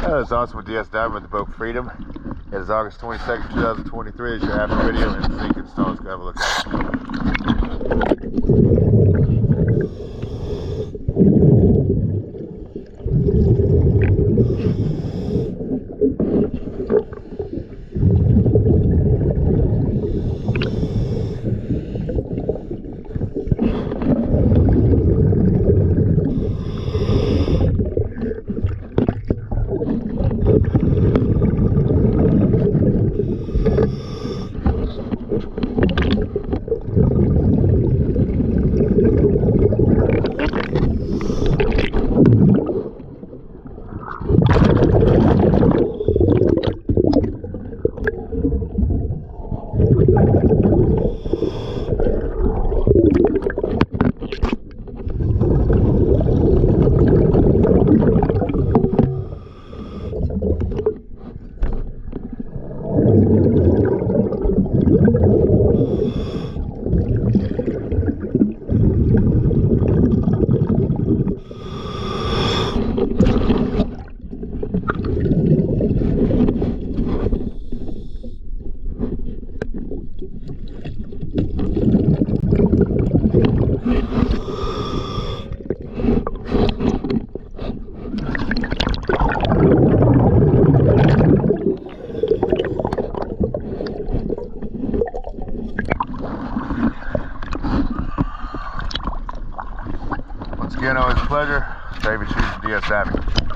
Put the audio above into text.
It's awesome with DS Diving with the boat Freedom. It is August 22nd, 2023. It's your happy video and the sink installs. Go have a look at it. Once again, always a pleasure. David shooting DS Diving.